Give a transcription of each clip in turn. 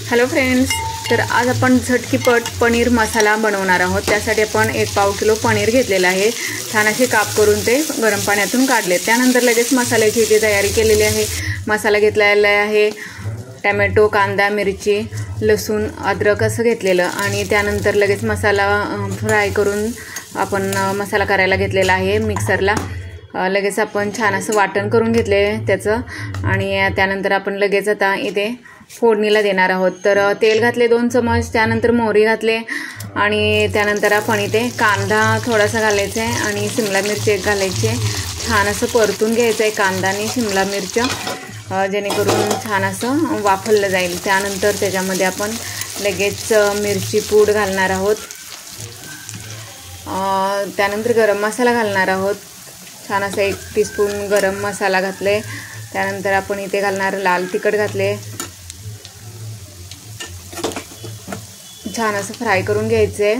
Hello friends, तर आज आपण झटकीपट पनीर मसाला बनवणार आहोत। त्यासाठी आपण 1 पाव किलो पनीर घेतलेला आहे। छान असे काप करून ते गरम पाण्यातून काढले। त्यानंतर लगेच मसाल्याची इथे तयारी केलेली आहे। मसाला घेतलेला आहे टोमॅटो, कांदा, मिरची, लसूण, अद्रक असं घेतलेलं आणि त्यानंतर लगेच मसाला फ्राय करून आपण मसाला करायला घेतलेला आहे मिक्सरला। लगेच आपण छान असं वाटण करून घेतले त्याचं आणि त्यानंतर आपण लगेच आता इथे फोडणीला देणार आहोत। तर तेल घातले 2 चमच, त्यानंतर मोहरी घातले आणि त्यानंतर आपण इथे कांदा थोडासा घालायचा आहे आणि शिमला मिरची एक घालायची आहे। छान असं परतून घ्यायचं आहे कांदा आणि शिमला मिरची, जेणेकरून छान असं वाफवलं जाईल। त्यानंतर त्याच्यामध्ये आपण लगेच मिरची पूड घालणार आहोत। त्यानंतर गरम मसाला घालणार आहोत। छान असं 1 टीस्पून गरम मसाला घातले। त्यानंतर आपण इथे घालणार लाल तिखट घातले। छान असं फ्राय करून घ्यायचे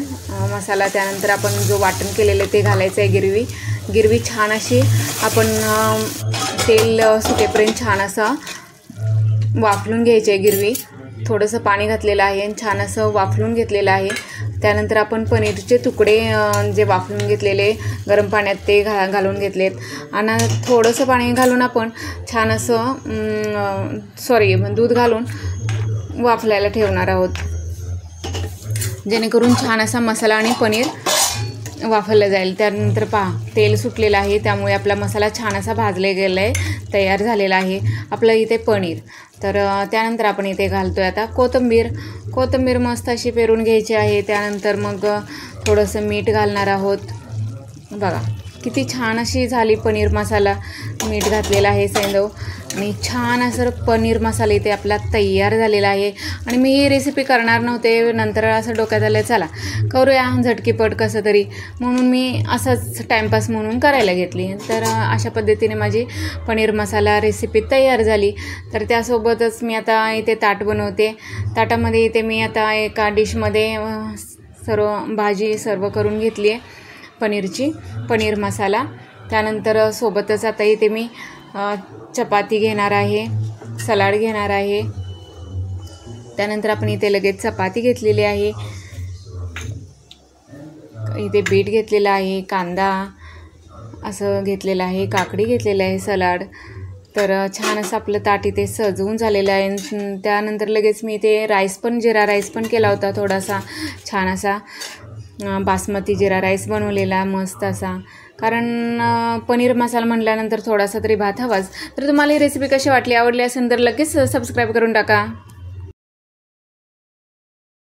मसाला। त्यानंतर आपण जो वाटण केलेलं ते घालायचं आहे। गिरवी छान अशी आपण तेल सुटेपर्यंत छान असं वाफलून घ्यायची आहे गिरवी। थोडंसं पाणी घातलेलं आहे आणि छान असं वाफलून घेतलेलं आहे। त्यानंतर आपण पनीरचे तुकडे जे वाफलून घेतलेले गरम पाण्यात ते घालून घेतलेत आणि थोडंसं पाणी घालून आपण छान असं दूध घालून वाफलायला ठेवणार आहोत, जेणेकरून छान असा मसाला आणि पनीर वाफवलं जाईल। त्यानंतर पहा तेल सुटलेलं आहे, त्यामुळे आपला मसाला छान असा भाजले गेला आहे, तयार झालेला आहे आपलं इथे पनीर। तर त्यानंतर आपण इथे घालतोय आता कोथिंबीर मस्त अशी पेरून घ्यायची आहे। त्यानंतर मग थोडंसं मीठ घालणार आहोत। बघा किती छान अशी झाली पनीर मसाला, मीठ घातलेलं आहे सैंधव आणि छान असं पनीर मसाला इथे आपला तयार झालेला आहे। आणि मी ही रेसिपी करणार नव्हते, नंतर असं डोक्यात आलं चला करूया झटकीपट कसं तरी, म्हणून मी असंच टाईमपास म्हणून करायला घेतली। तर अशा पद्धतीने माझी पनीर मसाला रेसिपी तयार झाली। तर त्यासोबतच मी आता इथे ताट बनवते। ताटामध्ये इथे मी आता एका डिशमध्ये सर्व भाजी सर्व करून घेतली आहे पनीरची, पनीर मसाला। त्यानंतर सोबतच आता इथे मी चपाती घेणार आहे, सलाड घेणार आहे। त्यानंतर आपण इथे लगेच चपाती घेतलेली आहे, इथे बीट घेतलेला आहे, कांदा असं घेतलेलं आहे, काकडी घेतलेलं आहे, सलाड। तर छान असं आपलं ताट इथे सजवून झालेलं आहे। त्यानंतर लगेच मी इथे जिरा राईस पण केला होता, थोडासा छान असा बासमती जिरा राईस बनवलेला मस्त असा, कारण पनीर मसाला म्हटल्यानंतर थोडासा तरी भात हवाच। तर तुम्हाला ही रेसिपी कशी वाटली, आवडली असेल तर लगेच सबस्क्राईब करून टाका।